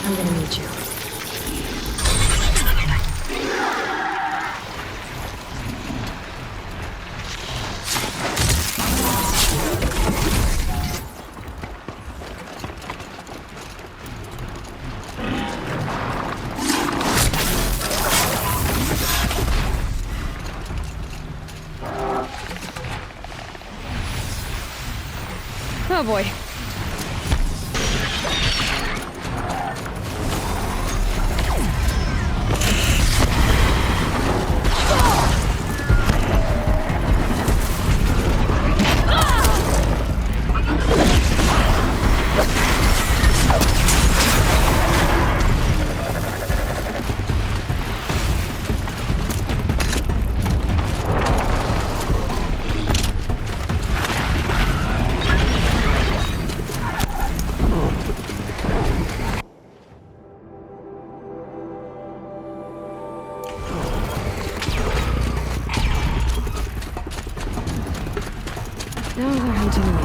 I'm gonna need you. Oh boy. Now they're hunting me.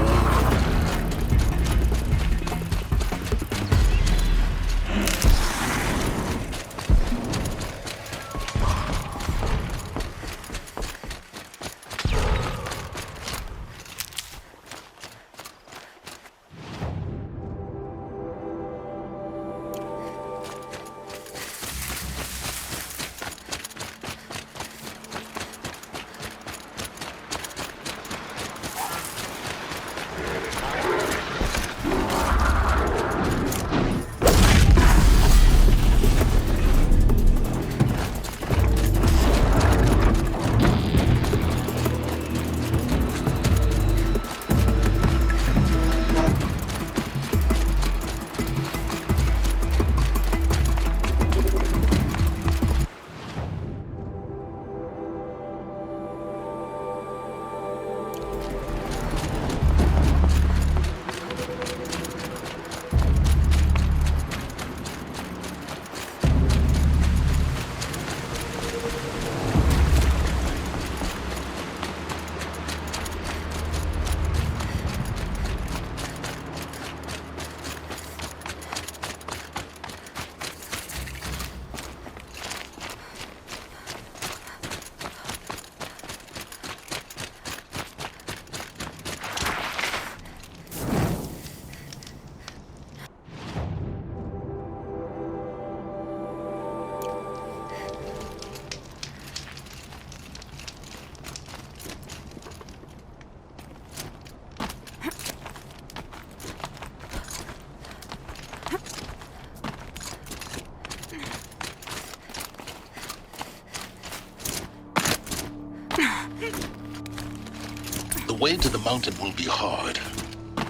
The way to the mountain will be hard.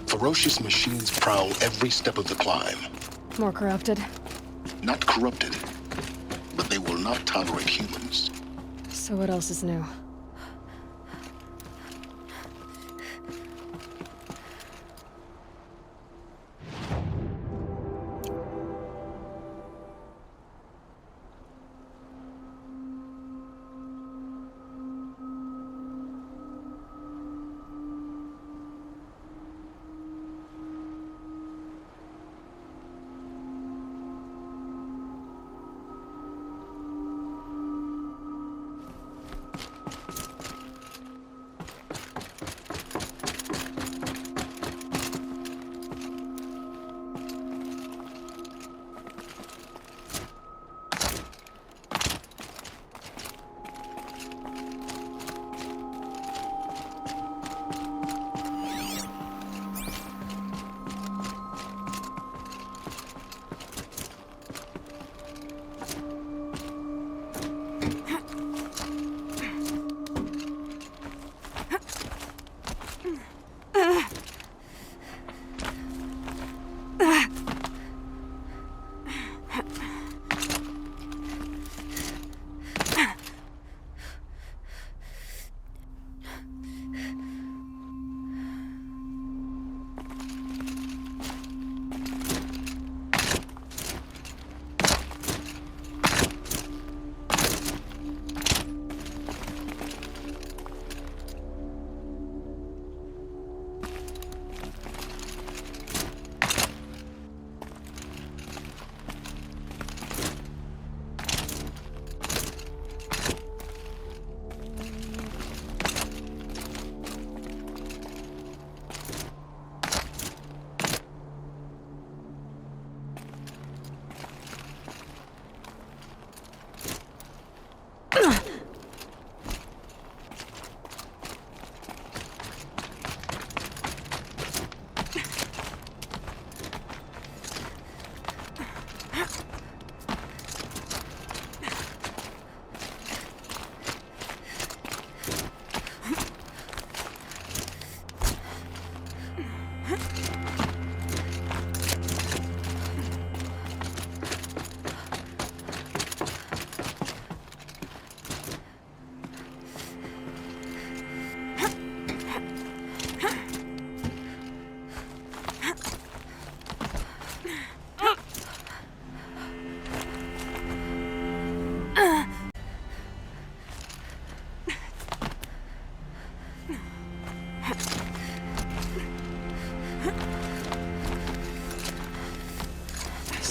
Ferocious machines prowl every step of the climb. More corrupted. Not corrupted, but they will not tolerate humans. So what else is new?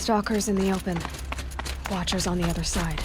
Stalkers in the open. Watchers on the other side.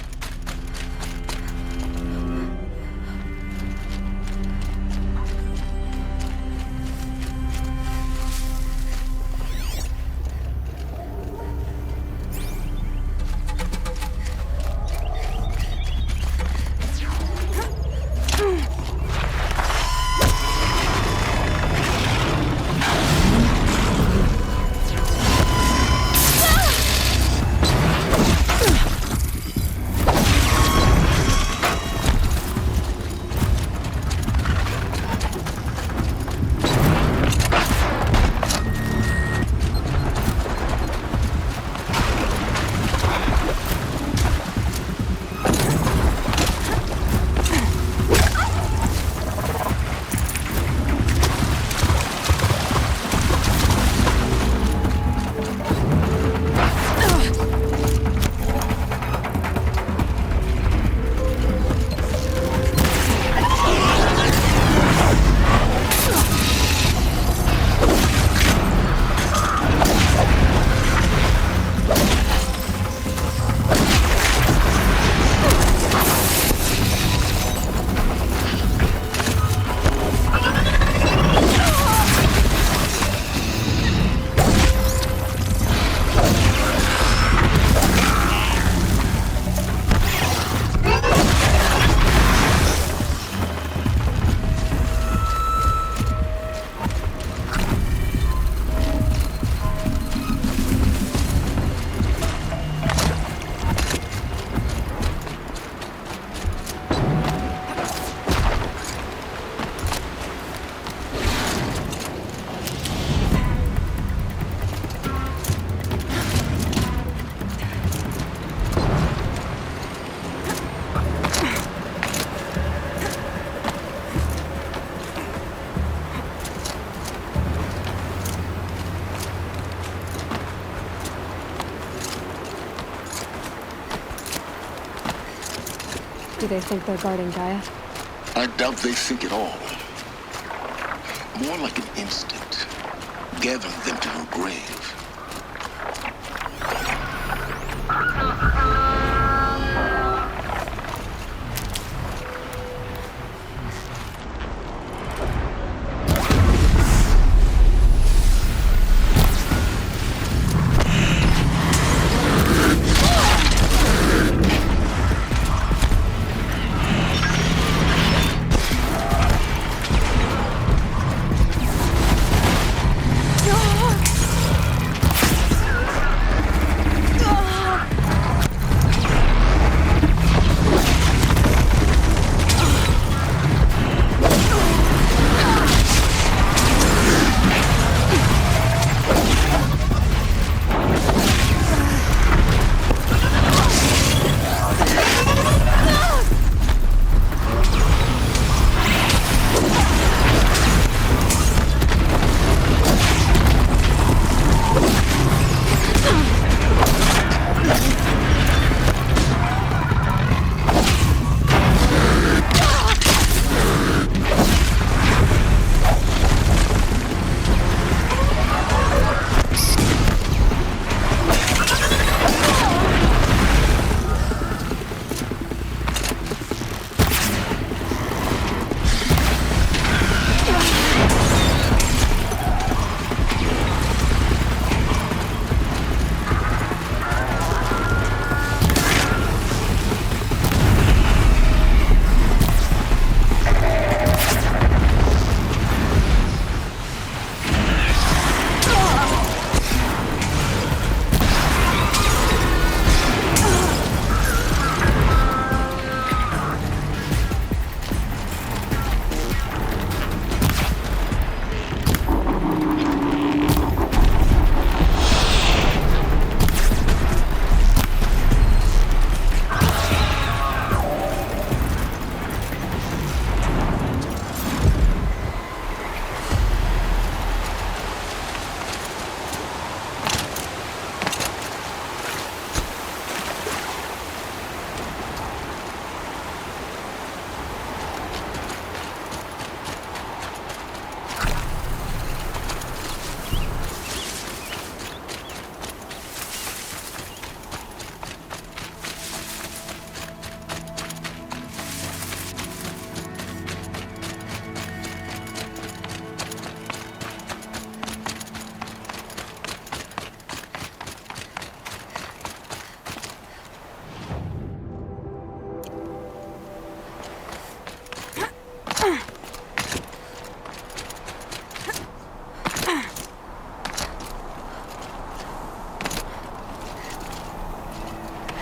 Do they think they're guarding Gaia? I doubt they think at all. More like an instinct, gathering them to her grave.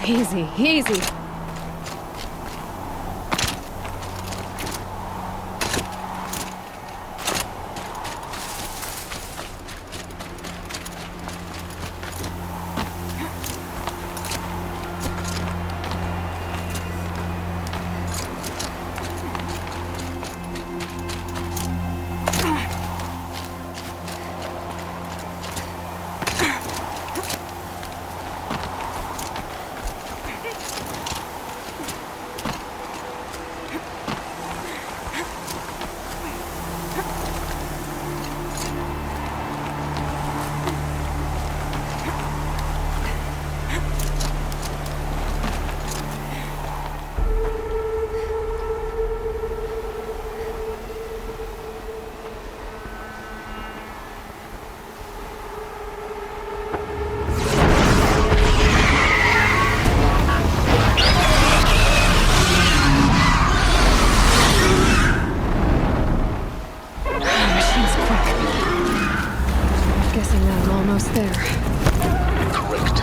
Easy, easy. Machine's quick. Guessing that I'm almost there. Correct.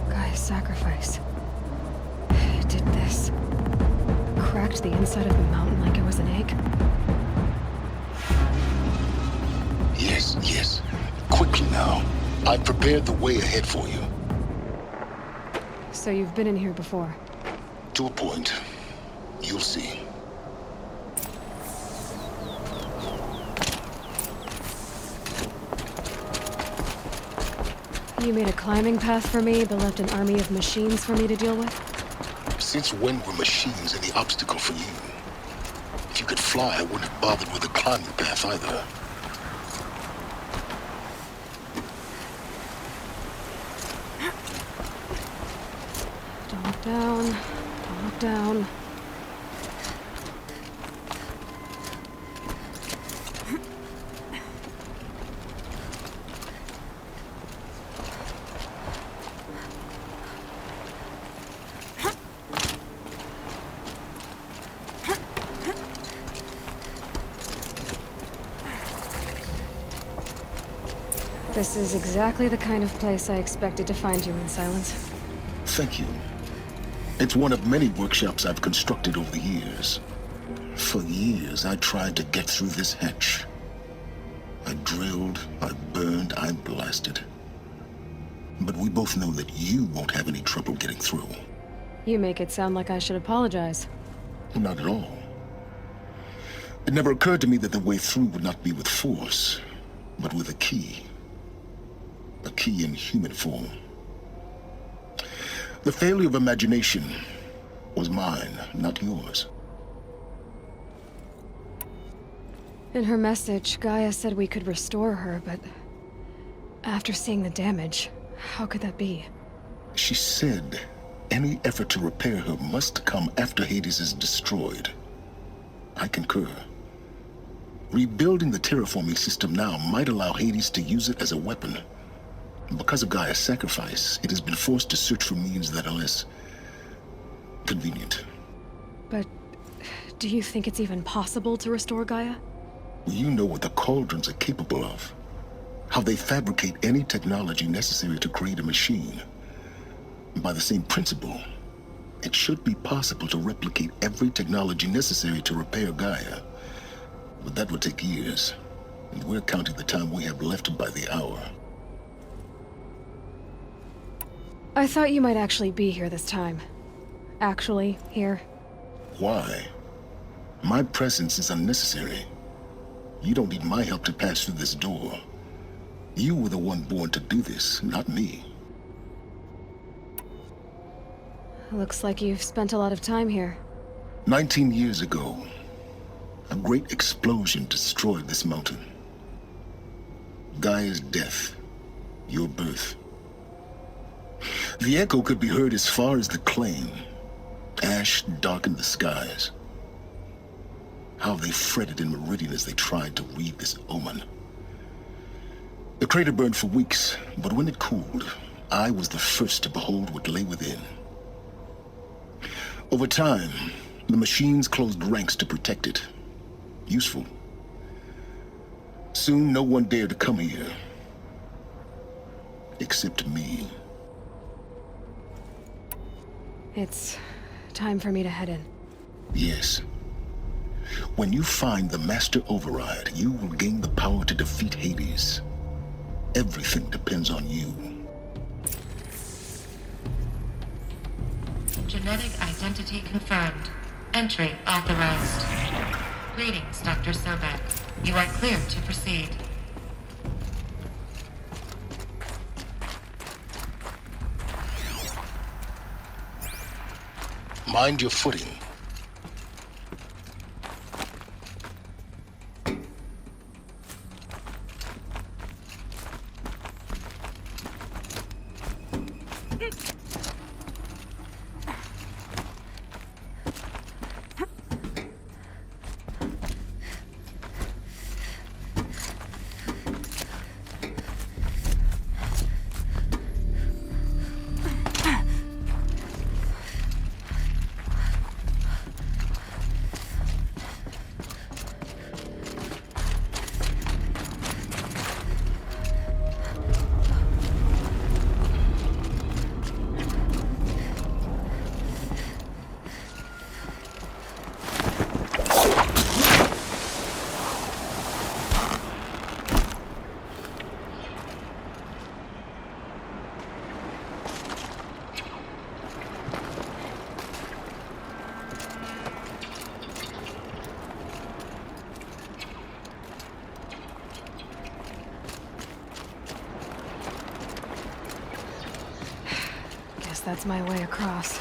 Gaia's sacrifice. It did this. Cracked the inside of the mountain like it was an egg. Yes, yes. Quickly now. I've prepared the way ahead for you. So you've been in here before. To a point. You'll see. You made a climbing path for me, but left an army of machines for me to deal with? Since when were machines any obstacle for you? If you could fly, I wouldn't have bothered with a climbing path either. Don't look down. Don't look down. This is exactly the kind of place I expected to find you in, Silence. Thank you. It's one of many workshops I've constructed over the years. For years, I tried to get through this hatch. I drilled, I burned, I blasted. But we both know that you won't have any trouble getting through. You make it sound like I should apologize. Not at all. It never occurred to me that the way through would not be with force, but with a key. A key in human form. The failure of imagination was mine, not yours. In her message, Gaia said we could restore her, but after seeing the damage, how could that be? She said any effort to repair her must come after Hades is destroyed. I concur. Rebuilding the terraforming system now might allow Hades to use it as a weapon. Because of Gaia's sacrifice, it has been forced to search for means that are less convenient. But do you think it's even possible to restore Gaia? You know what the Cauldrons are capable of. How they fabricate any technology necessary to create a machine. By the same principle, it should be possible to replicate every technology necessary to repair Gaia. But that would take years, and we're counting the time we have left by the hour. I thought you might actually be here this time. Actually, here. Why? My presence is unnecessary. You don't need my help to pass through this door. You were the one born to do this, not me. Looks like you've spent a lot of time here. 19 years ago, a great explosion destroyed this mountain. Gaia's death, your birth. The echo could be heard as far as the Claim. Ash darkened the skies. How they fretted in Meridian as they tried to read this omen. The crater burned for weeks, but when it cooled, I was the first to behold what lay within. Over time, the machines closed ranks to protect it. Useful. Soon, no one dared to come here. Except me. It's time for me to head in. Yes. When you find the Master Override, you will gain the power to defeat Hades. Everything depends on you. Genetic identity confirmed. Entry authorized. Greetings, Dr. Sobek. You are cleared to proceed. Mind your footing. That's my way across.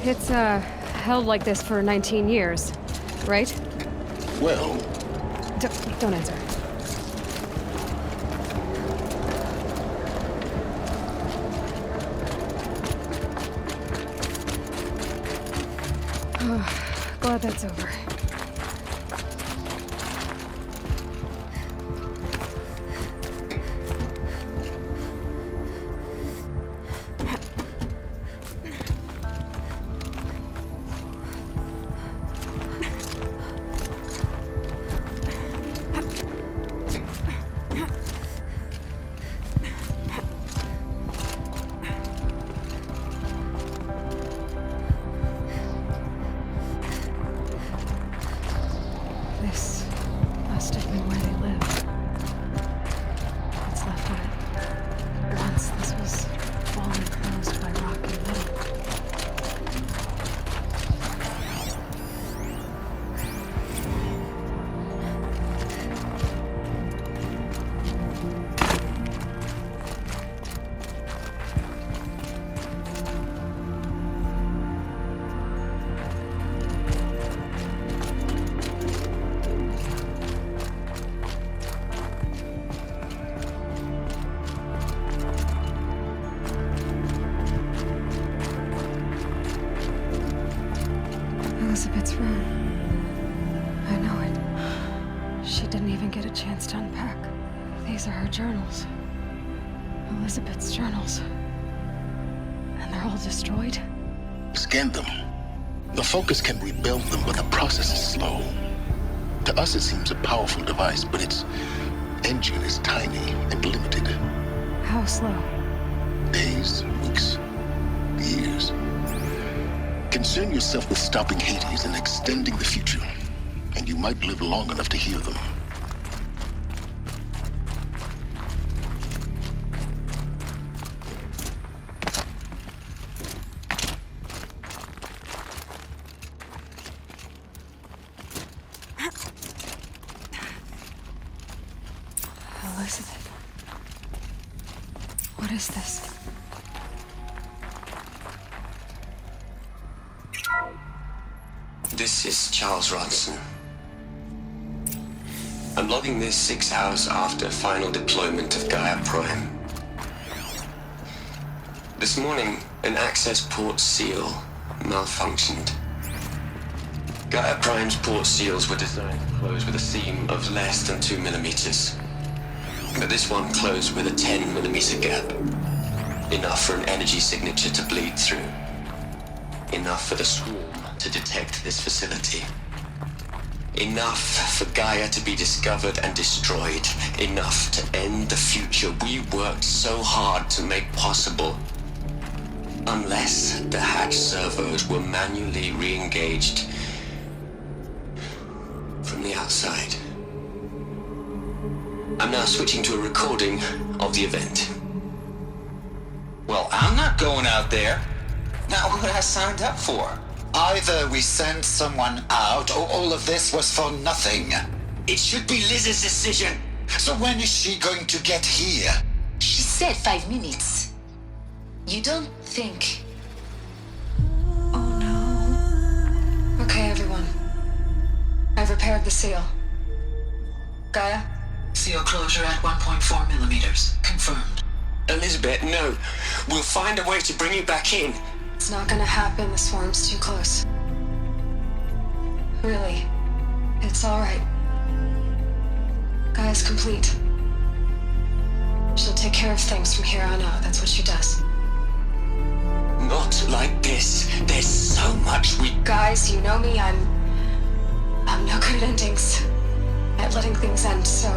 It's, held like this for 19 years, right? Well... Don't answer. Glad that's over. This must have been where they lived. It's left where once this was all enclosed by rock and metal. Elizabeth's room. I know it. She didn't even get a chance to unpack. These are her journals. Elizabeth's journals. And they're all destroyed? Scan them. The Focus can rebuild them, but the process is slow. To us it seems a powerful device, but its engine is tiny and limited. How slow? Days, weeks, years. Concern yourself with stopping Hades and extending the future. and you might live long enough to hear them. Elizabeth. What is this? This is Charles Ronson. I'm logging this 6 hours after final deployment of Gaia Prime. This morning, an access port seal malfunctioned. Gaia Prime's port seals were designed to close with a seam of less than 2 millimeters. But this one closed with a 10 millimeter gap. Enough for an energy signature to bleed through. Enough for the swarm to detect this facility. Enough for Gaia to be discovered and destroyed. Enough to end the future we worked so hard to make possible. Unless the hatch servos were manually re-engaged from the outside. I'm now switching to a recording of the event. Well, I'm not going out there. Not what I signed up for. Either we send someone out, or all of this was for nothing. It should be Liz's decision. So when is she going to get here? She said 5 minutes. You don't think... Oh no. Okay, everyone. I've repaired the seal. Gaia? Seal closure at 1.4 millimeters. Confirmed. Elizabeth, no. We'll find a way to bring you back in. It's not gonna happen. The swarm's too close. Really. It's alright. Gaia's complete. She'll take care of things from here on out. That's what she does. Not like this. There's so much we... Guys, you know me. I'm no good at endings. At letting things end, so,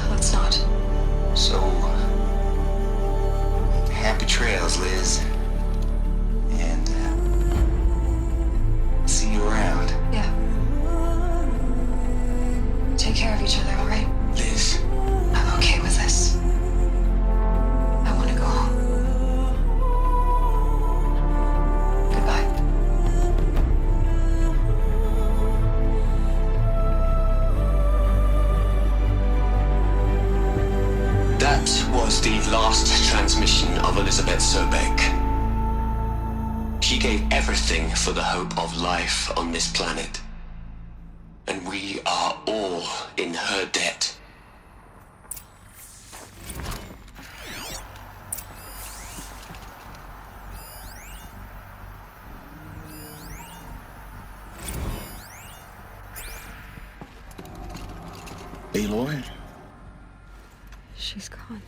let's not. So... happy trails, Liz. And, see you around. Yeah. Take care of each other, alright? Liz, I'm okay with this. I want to go home. Goodbye. that was the last transmission of Elizabeth Sobek. She gave everything for the hope of life on this planet. And we are all in her debt. Aloy? She's gone.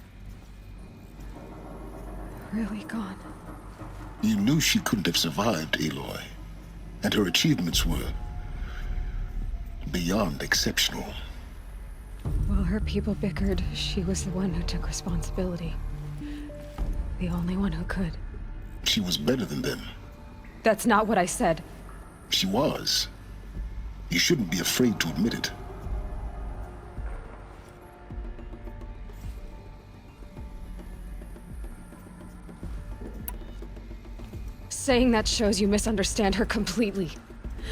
Really gone. You knew she couldn't have survived, Aloy. And her achievements were beyond exceptional. While her people bickered, she was the one who took responsibility. The only one who could. She was better than them. That's not what I said. She was. You shouldn't be afraid to admit it. Saying that shows you misunderstand her completely.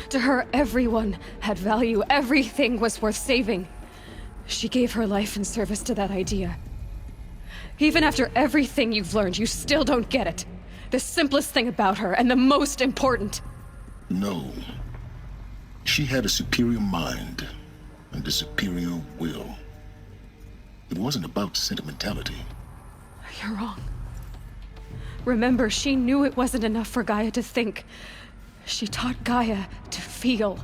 To her, everyone had value. Everything was worth saving. She gave her life in service to that idea. Even after everything you've learned, you still don't get it. The simplest thing about her, and the most important. No. She had a superior mind and a superior will. It wasn't about sentimentality. You're wrong. Remember, she knew it wasn't enough for Gaia to think. She taught Gaia to feel.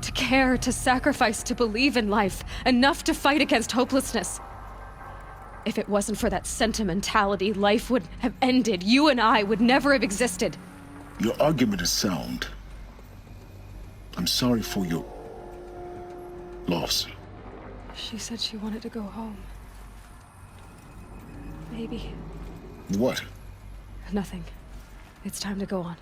To care, to sacrifice, to believe in life. Enough to fight against hopelessness. If it wasn't for that sentimentality, life would have ended. You and I would never have existed. Your argument is sound. I'm sorry for your loss. She said she wanted to go home. Maybe. What? Nothing. It's time to go on.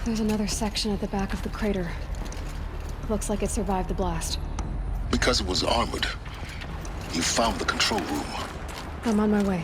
There's another section at the back of the crater. Looks like it survived the blast. Because it was armored. You found the control room. I'm on my way.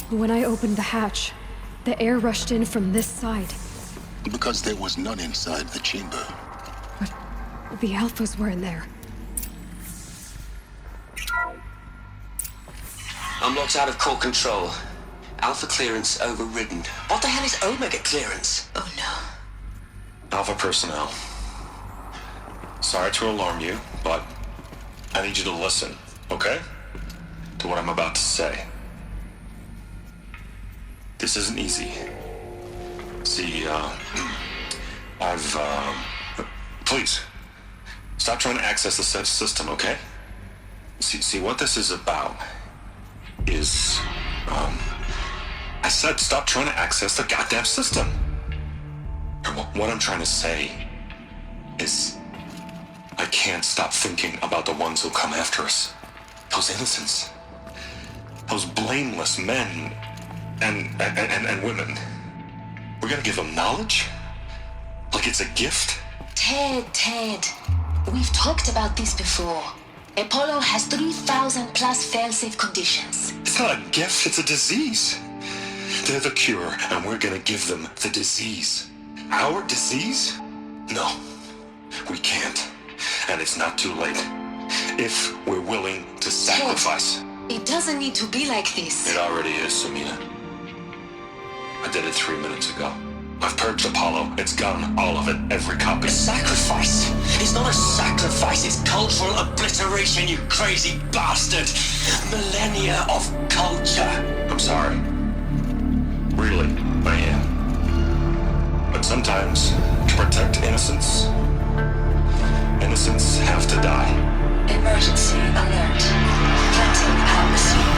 When I opened the hatch, the air rushed in from this side. Because there was none inside the chamber. But the Alphas were in there. Unlocked out of core control. Alpha clearance overridden. What the hell is Omega clearance? Oh no. Alpha personnel. Sorry to alarm you, but I need you to listen, okay? To what I'm about to say. This isn't easy. See, please, stop trying to access the system, okay? See, what this is about is, I said stop trying to access the goddamn system. What I'm trying to say is, I can't stop thinking about the ones who come after us. Those innocents. Those blameless men and women. We're gonna give them knowledge? Like it's a gift? Ted. We've talked about this before. Apollo has 3,000 plus fail-safe conditions. It's not a gift, it's a disease. They're the cure, and we're gonna give them the disease. Our disease? No, we can't. And it's not too late. If we're willing to sacrifice. It doesn't need to be like this. It already is, Samina. I did it 3 minutes ago. I've purged Apollo. It's gone. All of it. Every copy. A sacrifice? It's not a sacrifice, it's cultural obliteration, you crazy bastard! Millennia of culture! I'm sorry. Really, I am. But sometimes, to protect innocence, innocents have to die. Emergency alert. Planting atmosphere.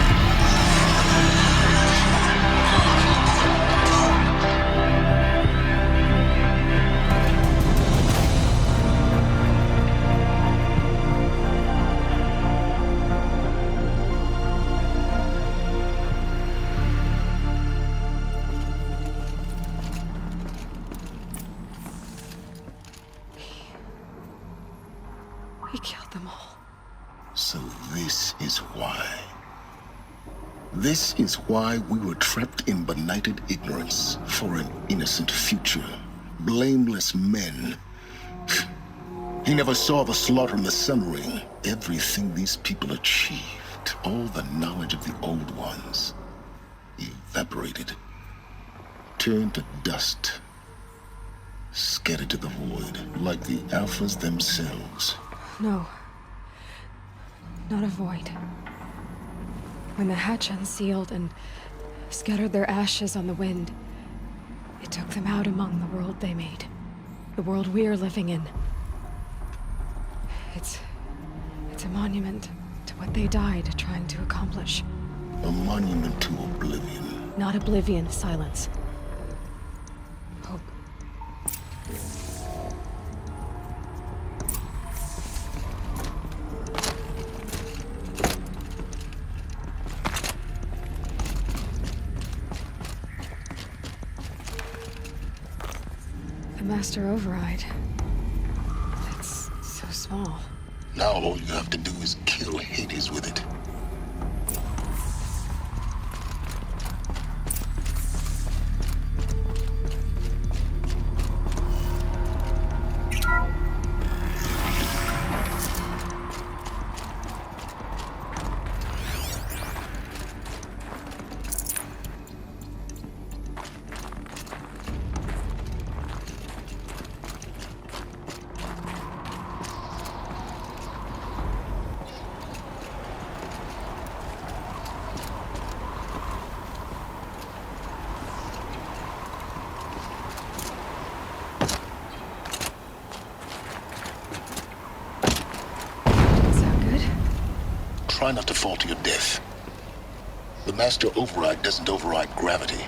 We killed them all. So this is why. This is why we were trapped in benighted ignorance for an innocent future. Blameless men. He never saw the slaughter in the Sun Ring. Everything these people achieved, all the knowledge of the old ones, evaporated, turned to dust, scattered to the void, like the Alphas themselves. No. Not a void. When the hatch unsealed and scattered their ashes on the wind, it took them out among the world they made. The world we're living in. It's a monument to what they died trying to accomplish. A monument to oblivion. Not oblivion, silence. Hope. Master Override. It's so small. Now all you have to do is kill Hades with it. Try not to fall to your death. The Master Override doesn't override gravity.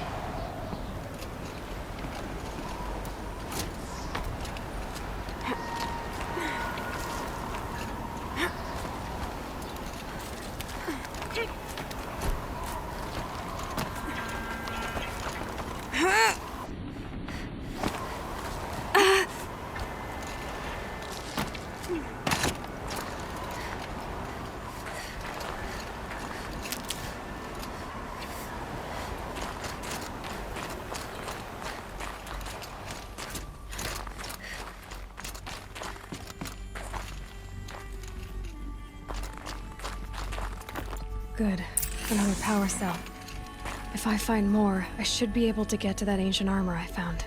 Good. Another power cell. If I find more, I should be able to get to that ancient armor I found.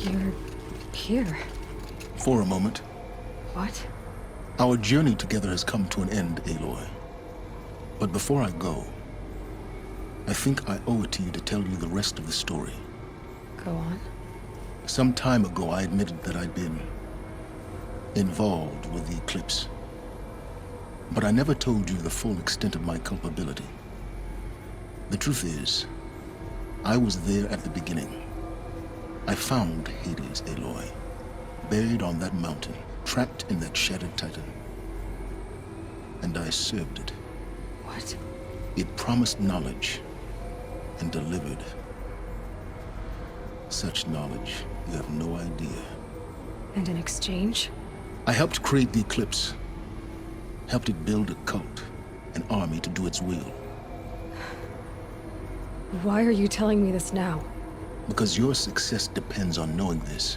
You're here. For a moment. What? Our journey together has come to an end, Aloy. But before I go, I think I owe it to you to tell you the rest of the story. Go on. Some time ago, I admitted that I'd been involved with the Eclipse. But I never told you the full extent of my culpability. The truth is, I was there at the beginning. I found Hades, Aloy, buried on that mountain, trapped in that shattered titan. And I served it. What? It promised knowledge and delivered. Such knowledge, you have no idea. And in exchange? I helped create the Eclipse. Helped it build a cult, an army to do its will. Why are you telling me this now? Because your success depends on knowing this.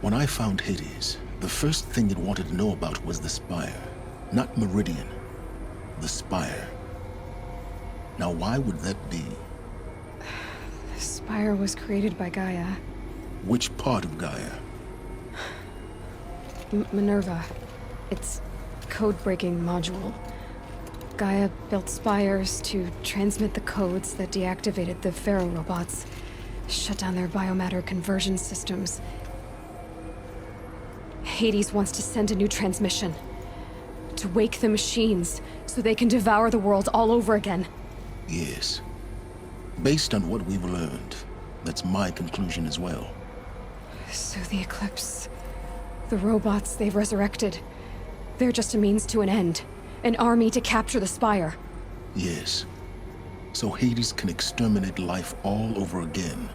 When I found Hades, the first thing it wanted to know about was the Spire. Not Meridian. The Spire. Now why would that be? The Spire was created by Gaia. Which part of Gaia? Minerva. It's code-breaking module. Gaia built spires to transmit the codes that deactivated the Pharaoh robots, shut down their biomatter conversion systems. Hades wants to send a new transmission. To wake the machines, so they can devour the world all over again. Yes. Based on what we've learned, that's my conclusion as well. So the Eclipse... the robots they've resurrected... they're just a means to an end. An army to capture the Spire. Yes. So Hades can exterminate life all over again.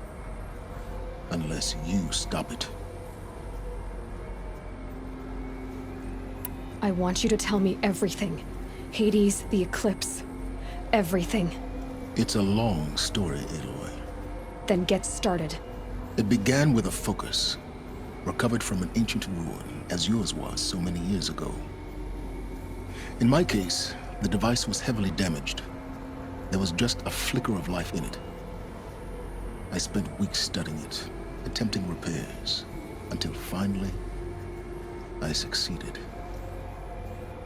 Unless you stop it. I want you to tell me everything. Hades, the Eclipse. Everything. It's a long story, Aloy. Then get started. It began with a focus, recovered from an ancient ruin, as yours was so many years ago. In my case, the device was heavily damaged. There was just a flicker of life in it. I spent weeks studying it, attempting repairs, until finally, I succeeded.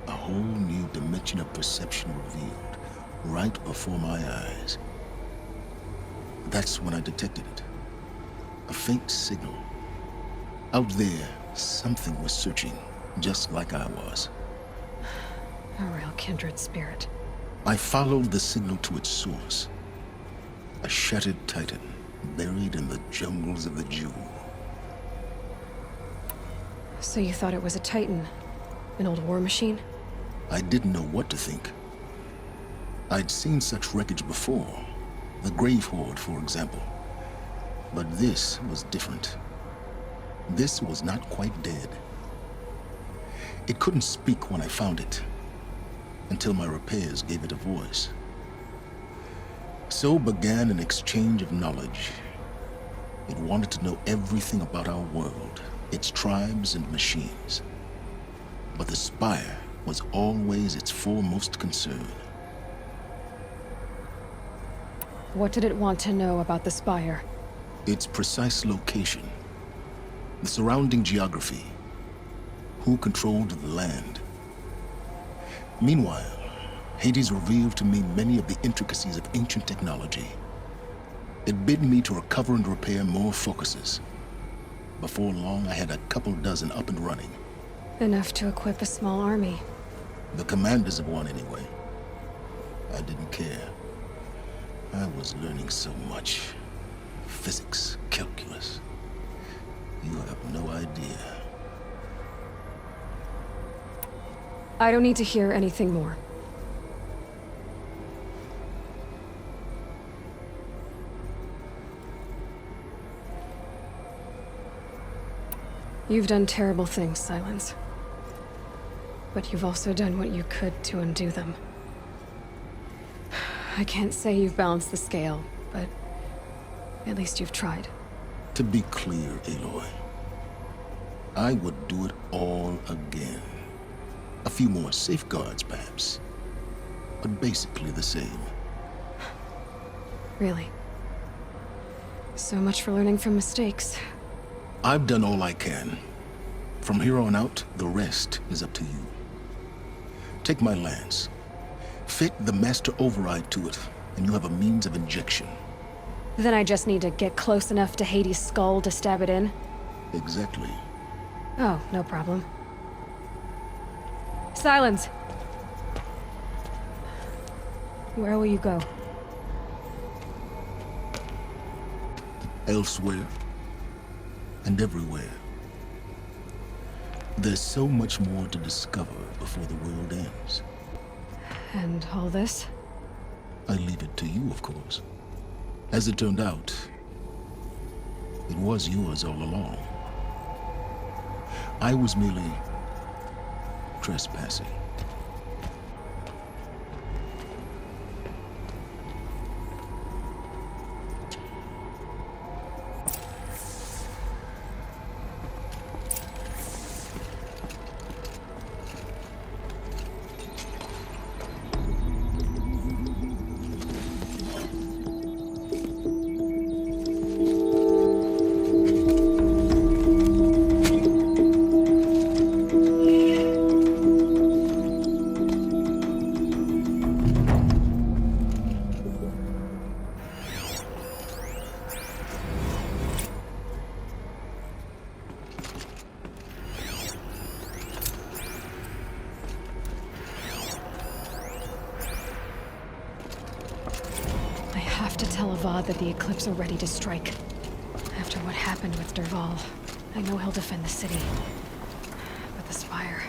A whole new dimension of perception revealed, right before my eyes. That's when I detected it. A faint signal. Out there, something was searching, just like I was. A real kindred spirit. I followed the signal to its source. A shattered titan, buried in the jungles of the Jewel. So you thought it was a Titan? An old war machine? I didn't know what to think. I'd seen such wreckage before. The Grave Horde, for example. But this was different. This was not quite dead. It couldn't speak when I found it, until my repairs gave it a voice. So began an exchange of knowledge. It wanted to know everything about our world, its tribes and machines. But the Spire was always its foremost concern. What did it want to know about the Spire? Its precise location, the surrounding geography, who controlled the land. Meanwhile, Hades revealed to me many of the intricacies of ancient technology. It bid me to recover and repair more focuses. Before long, I had a couple dozen up and running. Enough to equip a small army. The commanders of one, anyway. I didn't care. I was learning so much. Physics, calculus. You have no idea. I don't need to hear anything more. You've done terrible things, Silence. But you've also done what you could to undo them. I can't say you've balanced the scale, but at least you've tried. To be clear, Aloy, I would do it all again. A few more safeguards, perhaps, but basically the same. Really? So much for learning from mistakes. I've done all I can. From here on out, the rest is up to you. Take my lance. Fit the master override to it, and you have a means of injection. Then I just need to get close enough to Hades' skull to stab it in? Exactly. Oh, no problem. Silence! Where will you go? Elsewhere. And everywhere. There's so much more to discover before the world ends. And all this? I leave it to you, of course. As it turned out, it was yours all along. I was merely trespassing. I have to tell Avad that the Eclipse are ready to strike. After what happened with Dervahl, I know he'll defend the city. But the Spire...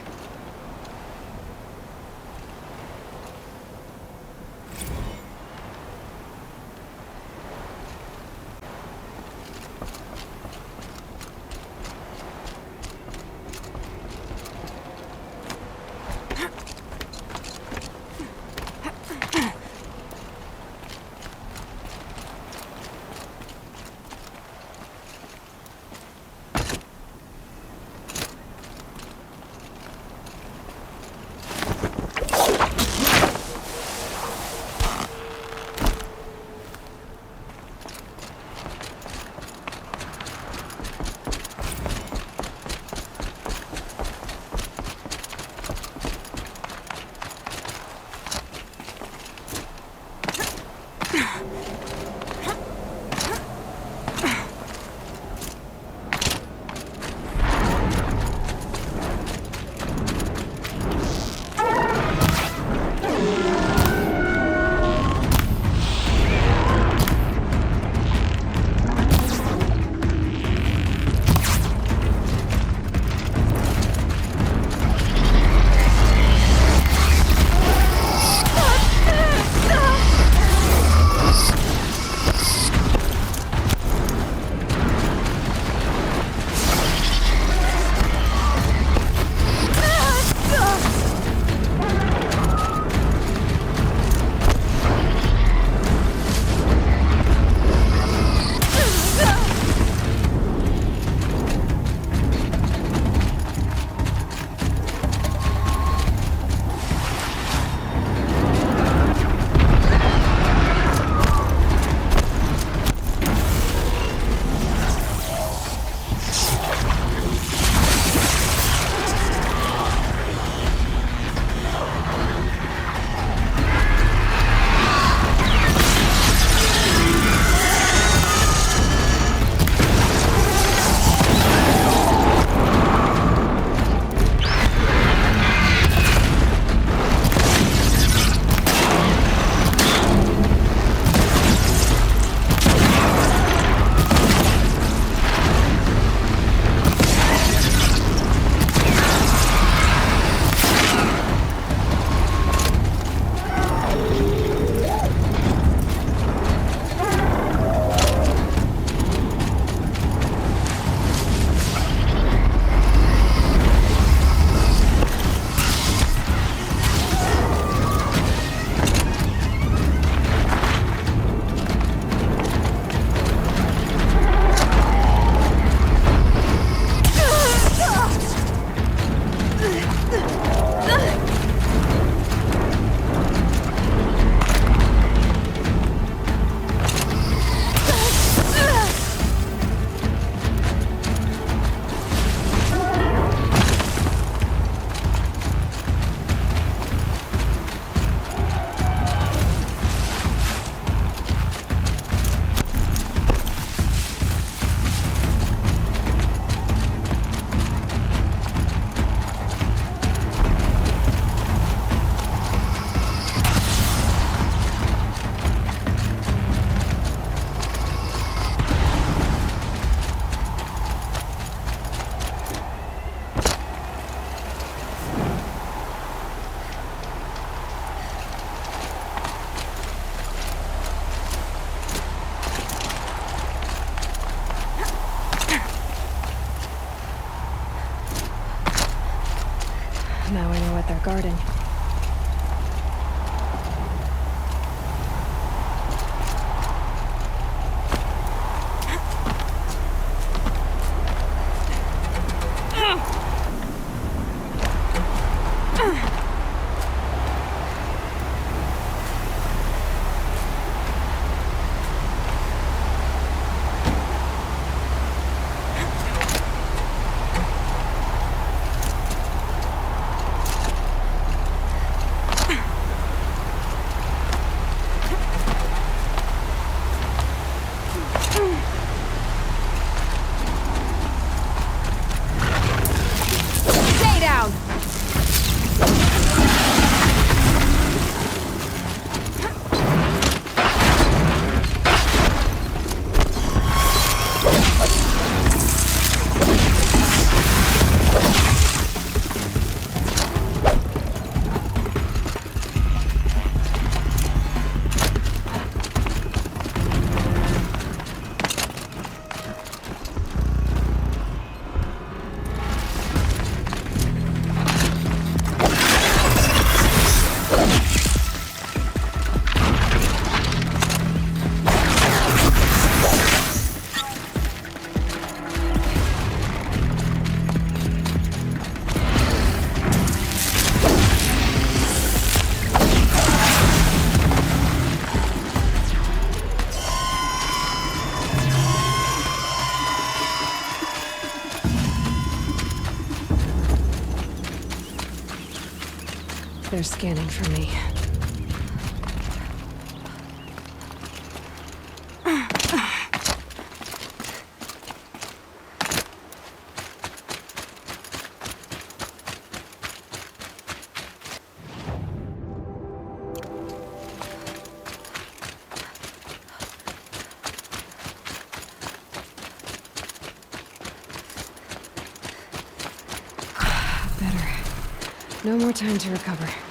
guarding. Stay down! They're scanning for me. Better. No more time to recover.